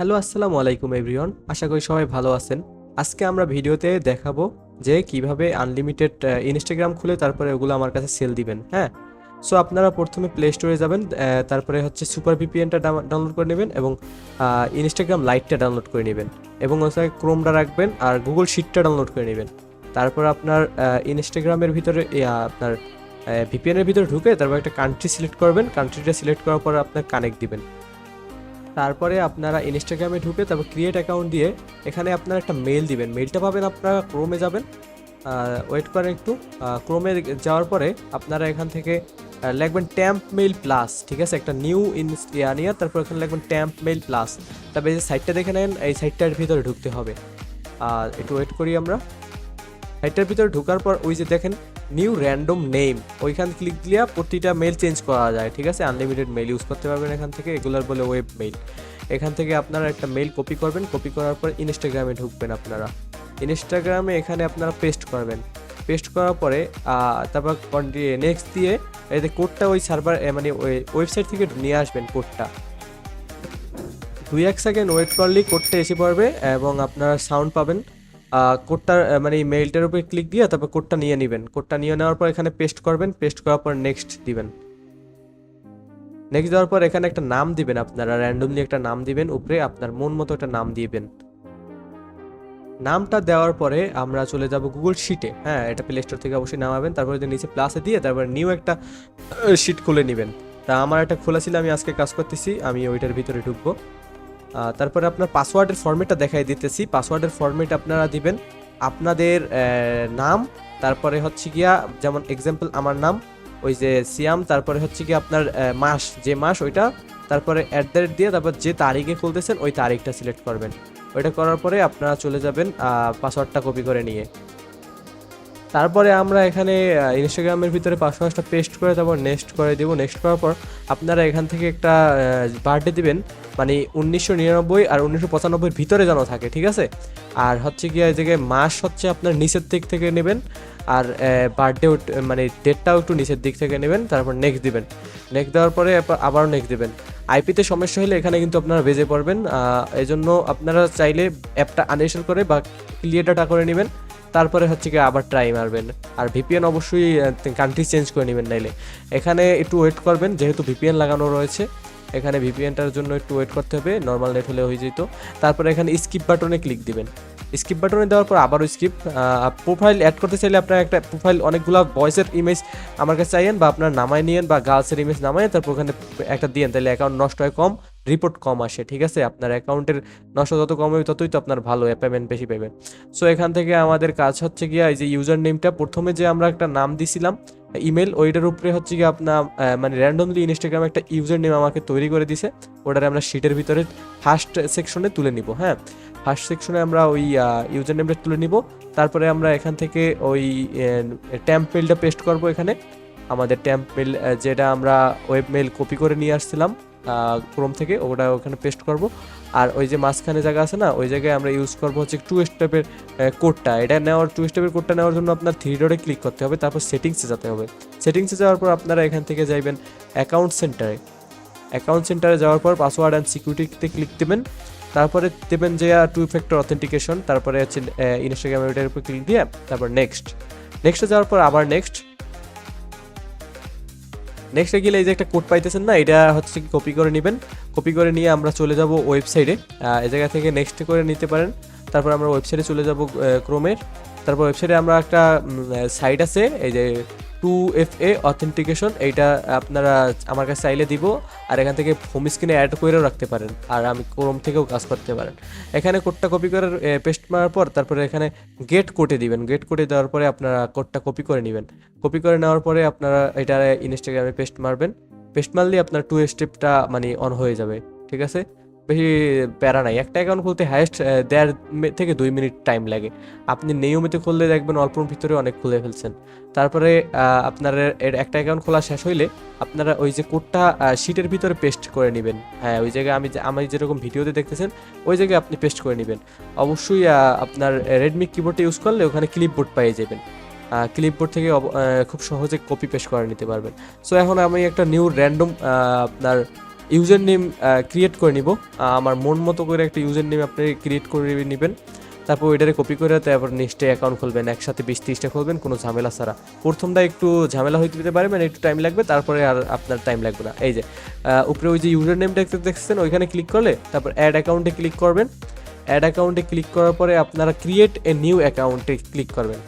Hello, আসসালামু আলাইকুম everyone. আশা করি সবাই ভালো আছেন। আজকে আমরা ভিডিওতে দেখাবো যে কিভাবে আনলিমিটেড ইনস্টাগ্রাম খুলে তারপরে ওগুলো আমার কাছে সেল দিবেন। হ্যাঁ, সো আপনারা প্রথমে প্লে স্টোরে যাবেন, তারপরে হচ্ছে সুপার ভিপিএনটা ডাউনলোড করে নেবেন এবং ইনস্টাগ্রাম লাইটটা ডাউনলোড করে নেবেন এবং ওখানে ক্রোমটা রাখবেন আর গুগল শিটটা ডাউনলোড করে নেবেন। তারপর আপনার ইনস্টাগ্রামের ভিতরে আপনার ভিপিএনের ভিতরে ঢুকে তারপর একটা কান্ট্রি সিলেক্ট করবেন। কান্ট্রিটা সিলেক্ট করার পর আপনার কানেক্ট দিবেন। তারপরে আপনারা ইনস্টাগ্রামে ঢুকে তারপর ক্রিয়েট অ্যাকাউন্ট দিয়ে এখানে আপনারা একটা মেল দিবেন। মেলটা পাবেন আপনারা ক্রোমে যাবেন, ওয়েট করেন একটু। ক্রোমে যাওয়ার পরে আপনারা এখান থেকে লিখবেন ট্যাম্প মেইল প্লাস। ঠিক আছে, একটা নিউ নিয়ে তারপর এখানে লিখবেন ট্যাম্প মেইল প্লাস। তবে এই যে সাইটটা দেখে নেন, এই সাইটটার ভিতরে ঢুকতে হবে। আর একটু ওয়েট করি আমরা। সাইটটার ভিতরে ঢোকার পর ওই যে দেখেন নিউ র্যান্ডম নেম, ওইখান ক্লিক দিয়ে প্রতিটা মেল চেঞ্জ করা যায়। ঠিক আছে, আনলিমিটেড মেল ইউজ করতে পারবেন এখান থেকে। এগুলোর বলে ওয়েব মেইল। এখান থেকে আপনারা একটা মেল কপি করবেন। কপি করার পর ইনস্টাগ্রামে ঢুকবেন। আপনারা ইনস্টাগ্রামে এখানে আপনারা পেস্ট করবেন। পেস্ট করার পরে তারপর নেক্সট দিয়ে এই যে কোডটা ওই সার্ভার মানে ওই ওয়েবসাইট থেকে নিয়ে আসবেন। কোডটা 2-1 সেকেন্ড ওয়েট করলেই কোডটা এসে পড়বে এবং আপনারা সাউন্ড পাবেন। কোডটার মানে মেইলটার উপরে ক্লিক দিয়ে তারপর কোডটা নিয়ে নেবেন। কোডটা নিয়ে নেওয়ার পর এখানে পেস্ট করবেন। পেস্ট করার পর নেক্সট দিবেন। নেক্সট দেওয়ার পর এখানে একটা নাম দিবেন। আপনারা র্যান্ডমলি একটা নাম দিবেন, উপরে আপনার মন মতো একটা নাম দিবেন। নামটা দেওয়ার পরে আমরা চলে যাব গুগল শিটে। হ্যাঁ, এটা প্লে স্টোর থেকে অবশ্যই নামাবেন। তারপরে নিচে প্লাসে দিয়ে তারপর নিউ একটা শিট খুলে নেবেন। তা আমার একটা খোলা ছিল, আমি আজকে কাজ করতেছি, আমি ওইটার ভিতরে ঢুকবো। তারপরে আপনার পাসওয়ার্ডের ফরম্যাটটা দেখাই দিতেছি। পাসওয়ার্ডের ফরম্যাট আপনারা দিবেন আপনাদের নাম, তারপরে হচ্ছে গিয়া যেমন এক্সাম্পল আমার নাম ওই যে সিয়াম, তারপরে হচ্ছে গিয়া আপনার মাস, যে মাস ওইটা, তারপরে @ দিয়ে তারপর যে তারিখে খুলতেছেন ওই তারিখটা সিলেক্ট করবেন। ওইটা করার পরে আপনারা চলে যাবেন পাসওয়ার্ডটা কপি করে নিয়ে। তারপরে আমরা এখানে ইনস্টাগ্রামের ভিতরে পাসওয়ার্ডটা পেস্ট করে তারপর নেক্সট করে দেবো। নেক্সট করার পর আপনারা এখান থেকে একটা বার্থডে দিবেন, মানে 1999 আর 1995 ভিতরে যেন থাকে। ঠিক আছে, আর হচ্ছে গিয়ে এই জায়গায় মাস হচ্ছে আপনার নিচের দিক থেকে নেবেন, আর বার্থডে মানে ডেটটাও একটু নিচের দিক থেকে নেবেন। তারপর নেক্সট দিবেন। নেক্সট দেওয়ার পরে আবারও নেক্সট দিবেন। আইপিতে সমস্যা হলে এখানে কিন্তু আপনারা বেজে পড়বেন। এই জন্য আপনারা চাইলে অ্যাপটা আনইনস্টল করে বা ক্লিয়ার ডাটা করে নেবেন। তারপরে হচ্ছে কি আবার ট্রাই মারবেন। আর ভিপিএন অবশ্যই কান্ট্রি চেঞ্জ করে নেবেন। নাইলে এখানে একটু ওয়েট করবেন, যেহেতু ভিপিএন লাগানো রয়েছে এখানে ভিপিএনটার জন্য একটু ওয়েট করতে হবে। নর্মাল নেট হলে হয়ে যেত। তারপরে এখানে স্কিপ বাটনে ক্লিক দিবেন। স্কিপ বাটনে দেওয়ার পর আবারও স্কিপ। প্রোফাইল অ্যাড করতে চাইলে আপনার একটা প্রোফাইল অনেকগুলো বয়েসের ইমেজ আমার কাছে চাইয়েন বা আপনার নামায় নিয়েন বা গার্লসের ইমেজ নামায় তারপর ওখানে একটা দিয়েন, তাহলে অ্যাকাউন্ট নষ্ট হয় কম, রিপোর্ট কম আসে। ঠিক আছে, আপনার অ্যাকাউন্টের নষ্ট যত কম হবে ততই তো আপনার ভালো, পেমেন্ট বেশি পাবেন। সো এখান থেকে আমাদের কাজ হচ্ছে গিয়ে এই যে ইউজার নেমটা প্রথমে যে আমরা একটা নাম দিছিলাম ইমেল, ওইটার উপরে হচ্ছে গিয়ে আপনার মানে র্যান্ডমলি ইনস্টাগ্রামে একটা ইউজার নেম আমাকে তৈরি করে দিছে। ওটারে আমরা শিটের ভিতরে ফার্স্ট সেকশনে তুলে নিব। হ্যাঁ, ফার্স্ট সেকশনে আমরা ওই ইউজার নেমটা তুলে নিব। তারপরে আমরা এখান থেকে ওই ট্যাম্প মেলটা পেস্ট করব। এখানে আমাদের ট্যাম্প মেল যেটা আমরা ওয়েব মেল কপি করে নিয়ে আসছিলাম ক্রোম থেকে, ওটা ওখানে পেস্ট করব। আর ওই যে মাঝখানে জায়গা আছে না, ওই জায়গায় আমরা ইউজ করব হচ্ছে 2 স্টেপের কোডটা। এটা নেওয়ার 2 স্টেপের কোডটা নেওয়ার জন্য আপনার 3 ডটে ক্লিক করতে হবে, তারপর সেটিংসে যেতে হবে। সেটিংসে যাওয়ার পর আপনারা এখান থেকে যাইবেন অ্যাকাউন্ট সেন্টারে। অ্যাকাউন্ট সেন্টারে যাওয়ার পর পাসওয়ার্ড অ্যান্ড সিকিউরিটিতে ক্লিক দেবেন। তারপরে দেবেন যে 2 ফ্যাক্টর অথেন্টিকেশন। তারপরে হচ্ছে ইনস্টাগ্রামের ওইটার উপর ক্লিক দিয়ে তারপর নেক্সটে যাওয়ার পর আবার নেক্সটে গেলে এই যে একটা কোড পাইতেছেন না, এটা হচ্ছে কপি করে নেবেন। কপি করে নিয়ে আমরা চলে যাব ওয়েবসাইটে। এই জায়গা থেকে নেক্সট করে নিতে পারেন। তারপর আমরা ওয়েবসাইটে চলে যাব ক্রোমের। তারপর ওয়েবসাইটে আমরা একটা সাইট আছে এই যে 2FA অথেন্টিকেশন, এইটা আপনারা আমার কাছে চাইলে দিব। আর এখান থেকে হোম স্ক্রিনে অ্যাড করেও রাখতে পারেন, আর আমি ক্রোম থেকেও কাজ করতে পারেন। এখানে কোডটা কপি করে পেস্ট মারার পর তারপরে এখানে গেট কোডে দিবেন। গেট কোডে দেওয়ার পরে আপনারা কোডটা কপি করে নেবেন। কপি করে নেওয়ার পরে আপনারা এটা ইনস্টাগ্রামে পেস্ট মারবেন। পেস্ট মারলে আপনার 2 স্টেপটা মানে অন হয়ে যাবে। ঠিক আছে, বেশি প্যারা নাই। একটা অ্যাকাউন্ট খুলতে হাইয়েস্ট 1.5 থেকে 2 মিনিট টাইম লাগে। আপনি নিয়মিত খুললে দেখবেন অল্পর ভিতরে অনেক খুলে ফেলছেন। তারপরে আপনার একটা অ্যাকাউন্ট খোলা শেষ হইলে আপনারা ওই যে কোডটা শিটের ভিতরে পেস্ট করে নেবেন। হ্যাঁ, ওই জায়গায় আমি যেরকম ভিডিওতে দেখতেছেন ওই জায়গায় আপনি পেস্ট করে নেবেন। অবশ্যই আপনার রেডমি কিবোর্ডটা ইউজ করলে ওখানে ক্লিপবোর্ড পেয়ে যাবেন। ক্লিপবোর্ড থেকে খুব সহজে কপি পেস্ট করে নিতে পারবেন। সো এখন আমি একটা নিউ র্যান্ডম আপনার ইউজার নেম ক্রিয়েট করে নিব। আমার মন মতো করে একটা ইউজার নেম আপনি ক্রিয়েট করে নেবেন। তারপর ওইটারে কপি করে তারপর নেক্সটে অ্যাকাউন্ট খুলবেন, একসাথে 20-30টা খুলবেন কোনো ঝামেলা ছাড়া। প্রথমটা একটু ঝামেলা হইতে দিতে পারে, মানে একটু টাইম লাগবে, তারপরে আর আপনার টাইম লাগবে না। এই যে উপরে ওই যে ইউজার নেমটা দেখছেন ওইখানে ক্লিক করলে তারপর অ্যাড অ্যাকাউন্টে ক্লিক করবেন। অ্যাড অ্যাকাউন্টে ক্লিক করার পরে আপনারা ক্রিয়েট এ নিউ অ্যাকাউন্টে ক্লিক করবেন।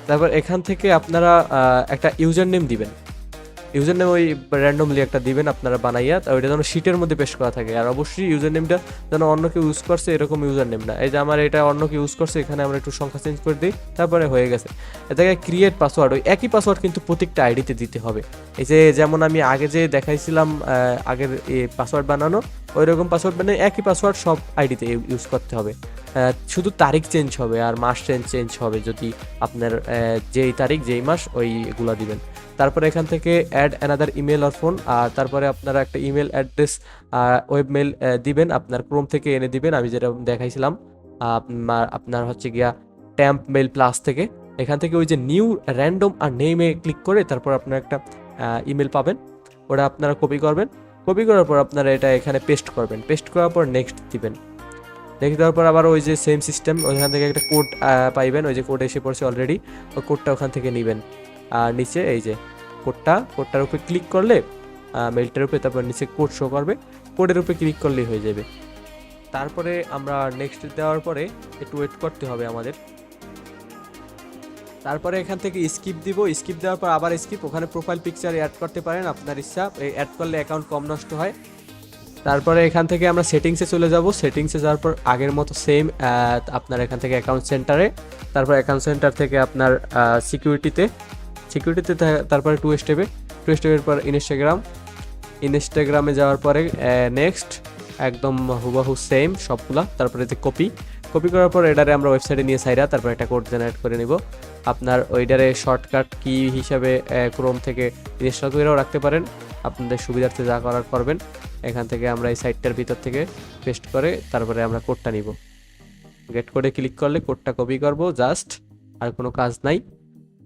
তারপর এখান থেকে আপনারা একটা ইউজার নেম দিবেন। ইউজার নেম ওই র্যান্ডমলি একটা দিবেন আপনারা বানাইয়া, ওইটা যেন শিটের মধ্যে পেস্ট করা থাকে। আর অবশ্যই ইউজার নেমটা যেন অন্য কেউ ইউজ করছে এরকম ইউজার নেম না। এই যে আমার এটা অন্য কেউ ইউজ করছে, এখানে আমরা একটু সংখ্যা চেঞ্জ করে দিই, তারপরে হয়ে গেছে। এটাকে ক্রিয়েট পাসওয়ার্ড, ওই একই পাসওয়ার্ড কিন্তু প্রত্যেকটা আইডিতে দিতে হবে। এই যে যেমন আমি আগে যে দেখাইছিলাম আগের পাসওয়ার্ড বানানো, ওই রকম পাসওয়ার্ড মানে একই পাসওয়ার্ড সব আইডিতে ইউজ করতে হবে। শুধু তারিখ চেঞ্জ হবে আর মাস চেঞ্জ হবে যদি আপনার যেই তারিখ যেই মাস ওইগুলো দিবেন। তারপরে এখান থেকে add another email or phone, আর তারপরে আপনারা একটা ইমেল অ্যাড্রেস ওয়েব মেল দিবেন, আপনার ক্রোম থেকে এনে দিবেন। আমি যেটা দেখাইছিলাম আপনার হচ্ছে গিয়া ট্যাম্প মেল প্লাস থেকে। এখান থেকে ওই যে নিউ র্যান্ডম আর নেমে ক্লিক করে তারপর আপনার একটা ইমেল পাবেন, ওটা আপনারা কপি করবেন। কপি করার পর আপনারা এটা এখানে পেস্ট করবেন। পেস্ট করার পর নেক্সট দিবেন। নেক্সট দেওয়ার পর আবার ওই যে সেম সিস্টেম, ওইখান থেকে একটা কোড পাইবেন, ওই যে কোড এসে পড়ছে অলরেডি, ওই কোডটা ওখান থেকে নেবেন। আর নিচে এই যে কোডটার উপরে ক্লিক করলে মেলটার উপরে তারপর নিচে কোড শো করবে, কোডের উপরে ক্লিক করলেই হয়ে যাবে। তারপরে আমরা নেক্সট দেওয়ার পরে একটু ওয়েট করতে হবে আমাদের। তারপরে এখান থেকে স্কিপ দিব। স্কিপ দেওয়ার পর আবার স্কিপ, ওখানে প্রোফাইল পিকচার অ্যাড করতে পারেন আপনার ইচ্ছা, অ্যাড করলে অ্যাকাউন্ট কম নষ্ট হয়। তারপরে এখান থেকে আমরা সেটিংসে চলে যাব। সেটিংসে যাওয়ার পর আগের মতো সেম আপনার এখান থেকে অ্যাকাউন্ট সেন্টারে, তারপর অ্যাকাউন্ট সেন্টার থেকে আপনার সিকিউরিটিতে তারপরে টু স্টেপের পর ইনস্টাগ্রামে যাওয়ার পরে নেক্সট, একদম হুবাহু সেম সবগুলা। তারপরে যে কপি করার পর এটারে আমরা ওয়েবসাইটে নিয়ে সাইরা তারপর একটা কোড জেনারেট করে নিব। আপনার ওইটারে শর্টকাট কি হিসাবে ক্রোম থেকে ইনস্টল করেও রাখতে পারেন, আপনাদের সুবিধার্থে যা করার করবেন। এখান থেকে আমরা এই সাইটটার ভিতর থেকে পেস্ট করে তারপরে আমরা কোডটা নিব। গেট কোডে ক্লিক করলে কোডটা কপি করব জাস্ট, আর কোনো কাজ নাই।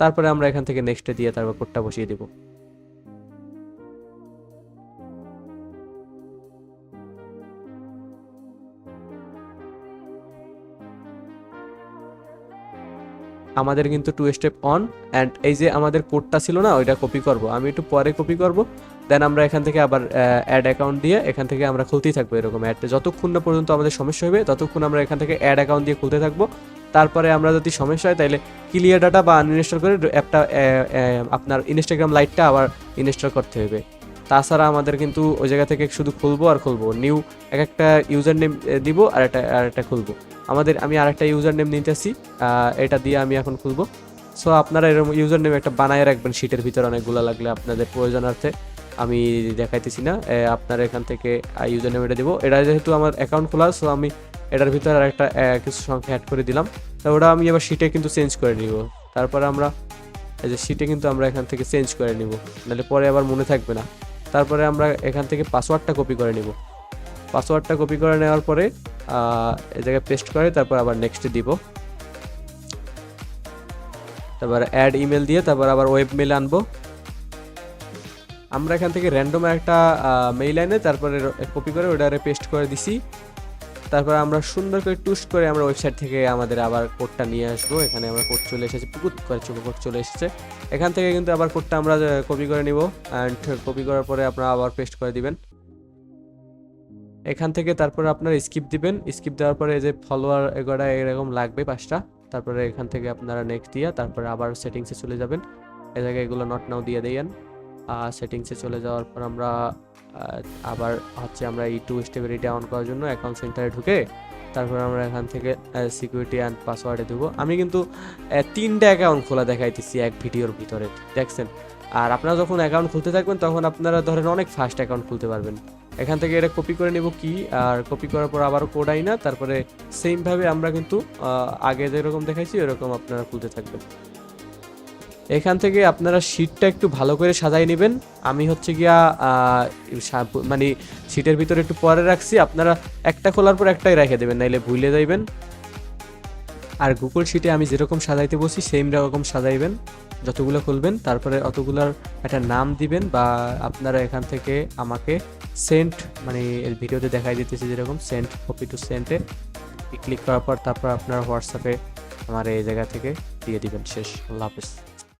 তারপরে আমরা এখান থেকে নেক্সটে দিয়ে তারপর কোডটা বসিয়ে দেব। আমাদের কিন্তু টু স্টেপ অন অ্যান্ড এই যে আমাদের কোডটা ছিল না ওইটা কপি করব, আমি একটু পরে কপি করব। দেন আমরা এখান থেকে আবার অ্যাড অ্যাকাউন্ট দিয়ে এখান থেকে আমরা খুলতেই থাকবো এরকম অ্যাড, যতক্ষণ না পর্যন্ত আমাদের সমস্যা হবে ততক্ষণ আমরা এখান থেকে অ্যাড অ্যাকাউন্ট দিয়ে খুলতে থাকবো। তারপরে আমরা যদি সমস্যা হয় তাহলে ক্লিয়ার ডাটা বা আনইনস্টল করে অ্যাপটা আপনার ইনস্টাগ্রাম লাইটটা আবার ইনস্টল করতে হবে। তাছাড়া আমাদের কিন্তু ওই জায়গা থেকে শুধু খুলবো নিউ একটা ইউজার নেম দিব আর একটা খুলবো। আমি আরেকটা ইউজার নেম নিতেছি, এটা দিয়ে আমি এখন খুলবো। সো আপনারা এরকম ইউজার নেম একটা বানায় রাখবেন শীটের ভিতরে, অনেকগুলো লাগলে আপনাদের প্রয়োজনার্থে। আমি দেখাইতেছি না, আপনারা এখান থেকে ইউজার নেম এটা দিব। এটা যেহেতু আমার অ্যাকাউন্ট খোলা, সো আমি এটার ভিতরে আর একটা কিছু সংখ্যা অ্যাড করে দিলাম। তো ওটা আমি আবার শিটে কিন্তু চেঞ্জ করে নিব। তারপরে আমরা এই যে শিটে কিন্তু আমরা এখান থেকে চেঞ্জ করে নিব, নাহলে পরে আবার মনে থাকবে না। তারপরে আমরা এখান থেকে পাসওয়ার্ডটা কপি করে নিব। পাসওয়ার্ডটা কপি করে নেওয়ার পরে এই জায়গায় পেস্ট করে তারপর আবার নেক্সটে দিব। তারপর অ্যাড ইমেল দিয়ে তারপর আবার ওয়েব মেল আনবো। আমরা এখান থেকে র্যান্ডম একটা মেইল এনে তারপরে কপি করে ওটারে পেস্ট করে দিছি। তারপর আমরা সুন্দর করে টুস্ট করে আমরা ওয়েবসাইট থেকে আমাদের আবার কোডটা নিয়ে আসবো। এখানে আমরা কোড চলে এসেছে, পুকুত করে কোড চলে এসেছে। এখান থেকে কিন্তু আবার কোডটা আমরা কপি করে নিব অ্যান্ড কপি করার পরে আপনারা আবার পেস্ট করে দিবেন এখান থেকে। তারপরে আপনারা স্কিপ দিবেন। স্কিপ দেওয়ার পরে এই যে ফলোয়ার এগোটা এরকম লাগবে 5টা। তারপরে এখান থেকে আপনারা নেক্সট দিয়া তারপরে আবার সেটিংসে চলে যাবেন। এই জায়গায় এগুলো নট নাও দিয়ে দেন। সেটিংসে চলে যাওয়ার পর আমরা আবার হচ্ছে আমরা এই টু স্টেপের এটা অন করার জন্য অ্যাকাউন্ট সেন্টারে ঢুকে তারপর আমরা এখান থেকে সিকিউরিটি অ্যান্ড পাসওয়ার্ডে দেবো। আমি কিন্তু 3টা অ্যাকাউন্ট খোলা দেখাইতেছি এক ভিডিওর ভিতরে, দেখছেন। আর আপনারা যখন অ্যাকাউন্ট খুলতে থাকবেন তখন আপনারা ধরেন অনেক ফাস্ট অ্যাকাউন্ট খুলতে পারবেন। এখান থেকে এটা কপি করে নেব কি, আর কপি করার পর আবারও কোড আই না, তারপরে সেমভাবে আমরা কিন্তু আগে যেরকম দেখাইছি ওরকম আপনারা খুলতে থাকবেন। এখান থেকে আপনারা শীটটা একটু ভালো করে সাজাই নেবেন। আমি হচ্ছে গিয়া মানে শীটের ভিতরে একটু পরে রাখছি, আপনারা একটা খোলার পর একটাই রেখে দেবেন, নাইলে ভুলে যাইবেন। আর গুগল শিটে আমি যেরকম সাজাইতে বসি সেম রকম সাজাইবেন যতগুলো খুলবেন। তারপরে অতগুলোর একটা নাম দিবেন, বা আপনারা এখান থেকে আমাকে সেন্ট, মানে এর ভিডিওতে দেখাই দিতেছি যেরকম সেন্ট, কপি টু সেন্টে ক্লিক করার পর তারপর আপনার হোয়াটসঅ্যাপে আমার এই জায়গা থেকে দিয়ে দিবেন। শেষ। আল্লাহ হাফেজ।